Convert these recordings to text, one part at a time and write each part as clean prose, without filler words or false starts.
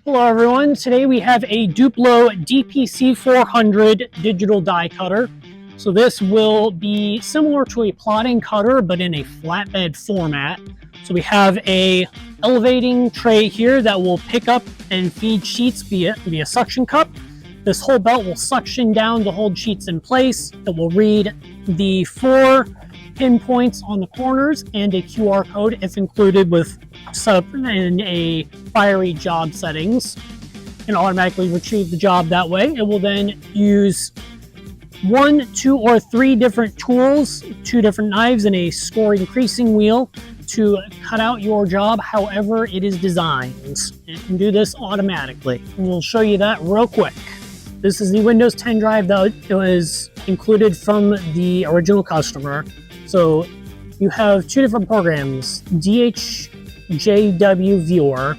Hello everyone, today we have a Duplo DPC-400 digital die cutter. So this will be similar to a plotting cutter but in a flatbed format. So we have a elevating tray here that will pick up and feed sheets via suction cup. This whole belt will suction down to hold sheets in place. It will read the 4 pinpoints on the corners and a QR code if included with sub and a fiery job settings, and automatically retrieve the job that way. It will then use 1, 2, or 3 different tools, 2 different knives, and a scoring creasing wheel to cut out your job however it is designed. It can do this automatically. And we'll show you that real quick. This is the Windows 10 drive that was included from the original customer. So you have 2 different programs, DHJW Viewer.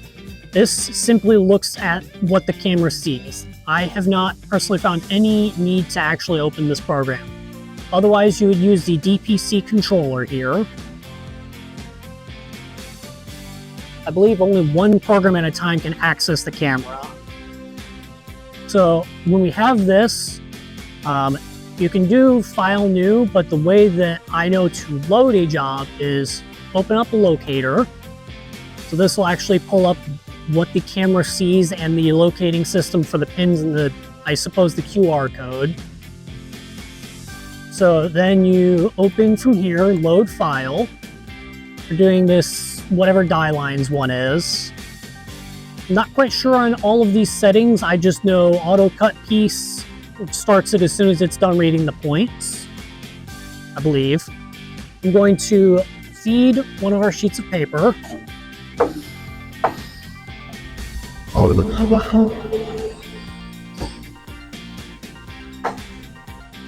This simply looks at what the camera sees. I have not personally found any need to actually open this program. Otherwise, you would use the DPC controller here. I believe only one program at a time can access the camera. So when we have this, you can do file new, but the way that I know to load a job is open up a locator. So this will actually pull up what the camera sees and the locating system for the pins and I suppose the QR code. So then you open from here, load file. We're doing this whatever die lines one is. I'm not quite sure on all of these settings. I just know auto cut piece. It starts it as soon as it's done reading the points, I believe. I'm going to feed one of our sheets of paper.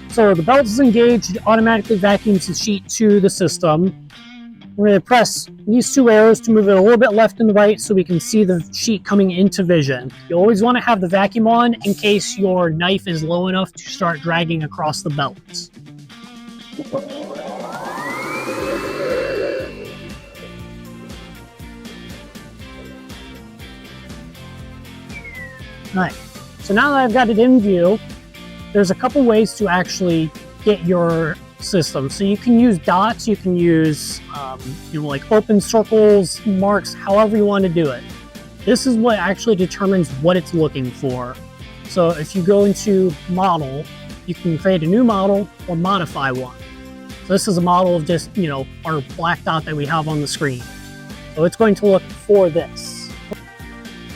So the belt is engaged, it automatically vacuums the sheet to the system. We're going to press these 2 arrows to move it a little bit left and right so we can see the sheet coming into vision. You always want to have the vacuum on in case your knife is low enough to start dragging across the belt. Alright, so now that I've got it in view, there's a couple ways to actually get your system. So you can use dots, you can use like open circles, marks, however you want to do it. This is what actually determines what it's looking for. So if you go into model, you can create a new model or modify one. So this is a model of just, our black dot that we have on the screen. So it's going to look for this.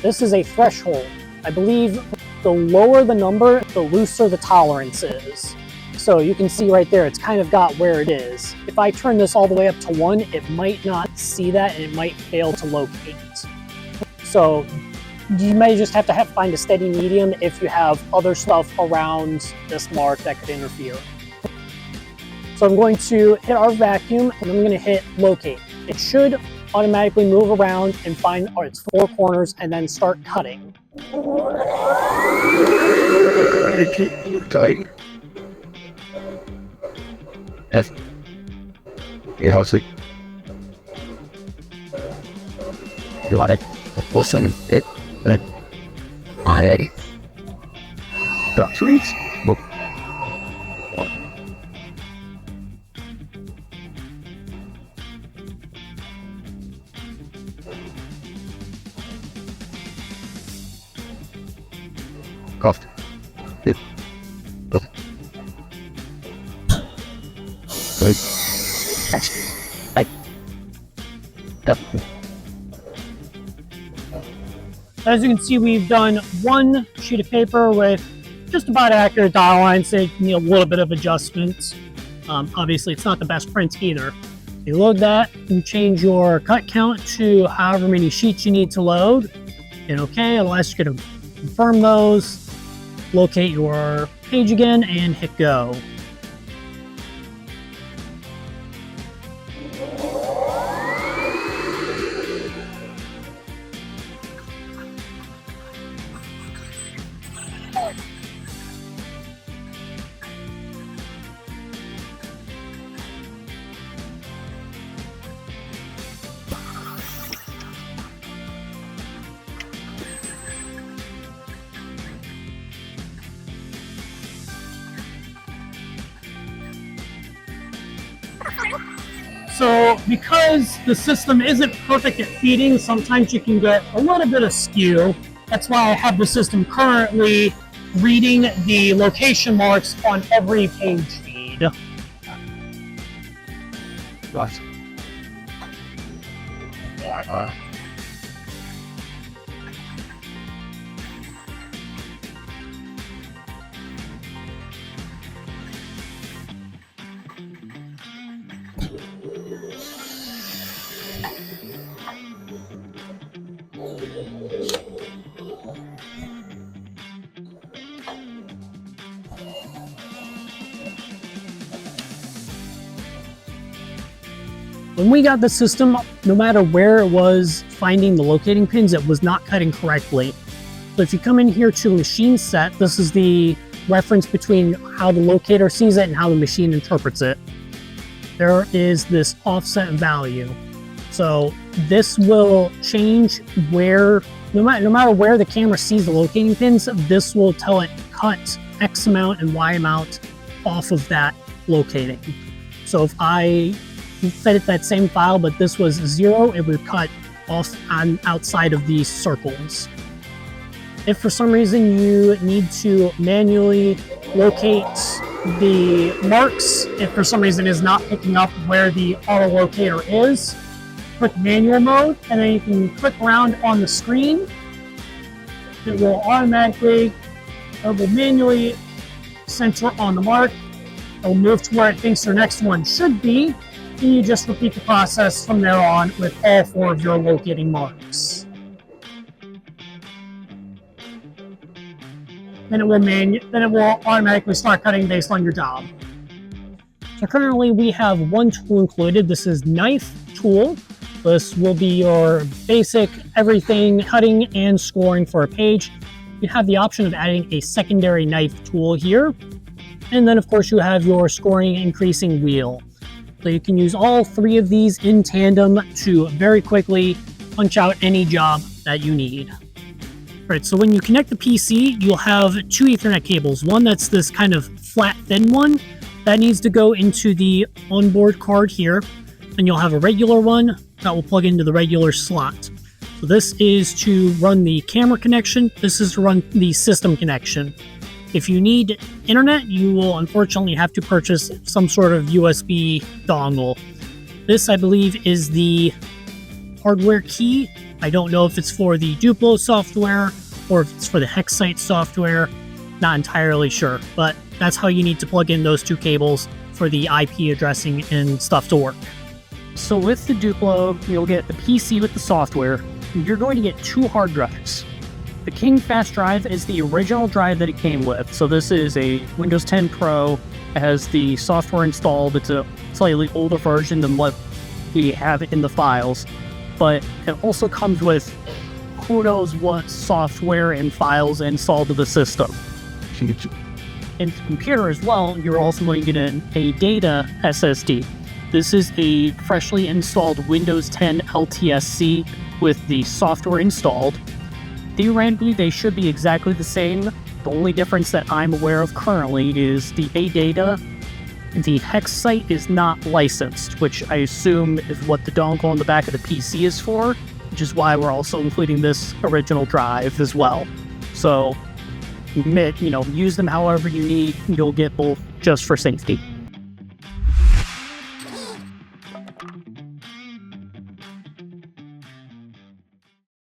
This is a threshold. I believe the lower the number, the looser the tolerance is. So you can see right there, it's kind of got where it is. If I turn this all the way up to 1, it might not see that and it might fail to locate. So you may just have to find a steady medium if you have other stuff around this mark that could interfere. So I'm going to hit our vacuum and I'm going to hit locate. It should automatically move around and find its 4 corners and then start cutting. Yes. You know, see. You want it? Listen, it. I. Please. Book. Coughed. It. Look. As you can see, we've done 1 sheet of paper with just about accurate dial lines. They need a little bit of adjustments. Obviously, it's not the best print either. You load that and change your cut count to however many sheets you need to load. Hit OK, otherwise you're going to confirm those, locate your page again, and hit go. So because the system isn't perfect at feeding, sometimes you can get a little bit of skew. That's why I have the system currently reading the location marks on every page feed. Right. When we got the system, no matter where it was finding the locating pins, it was not cutting correctly. So if you come in here to machine set, this is the reference between how the locator sees it and how the machine interprets it. There is this offset value. So this will change where, no matter where the camera sees the locating pins, this will tell it cut X amount and Y amount off of that locating. So if I fed it that same file, but this was 0, it would cut off on outside of these circles. If for some reason you need to manually locate the marks, if for some reason it's not picking up where the auto locator is, click manual mode, and then you can click around on the screen. It will manually center on the mark. It'll move to where it thinks your next one should be, and you just repeat the process from there on with all 4 of your locating marks. Then it will automatically start cutting based on your job. So currently we have one tool included. This is knife tool. This will be your basic everything cutting and scoring for a page. You have the option of adding a secondary knife tool here. And then of course you have your scoring increasing wheel. So you can use all 3 of these in tandem to very quickly punch out any job that you need. Right, so when you connect the PC, you'll have 2 Ethernet cables. One that's this kind of flat, thin one that needs to go into the onboard card here. And you'll have a regular one that will plug into the regular slot. So this is to run the camera connection. This is to run the system connection. If you need internet, you will unfortunately have to purchase some sort of USB dongle. This, I believe, is the hardware key. I don't know if it's for the Duplo software or if it's for the Hexsite software. Not entirely sure, but that's how you need to plug in those 2 cables for the IP addressing and stuff to work. So with the Duplo, you'll get the PC with the software. You're going to get 2 hard drives. The King Fast Drive is the original drive that it came with. So this is a Windows 10 Pro. It has the software installed. It's a slightly older version than what we have in the files. But it also comes with who knows what software and files installed to the system. In the computer as well, you're also going to get a data SSD. This is a freshly installed Windows 10 LTSC with the software installed. Theoretically, they should be exactly the same. The only difference that I'm aware of currently is the ADATA. The Hexsite is not licensed, which I assume is what the dongle on the back of the PC is for, which is why we're also including this original drive as well. So, use them however you need. You'll get both just for safety.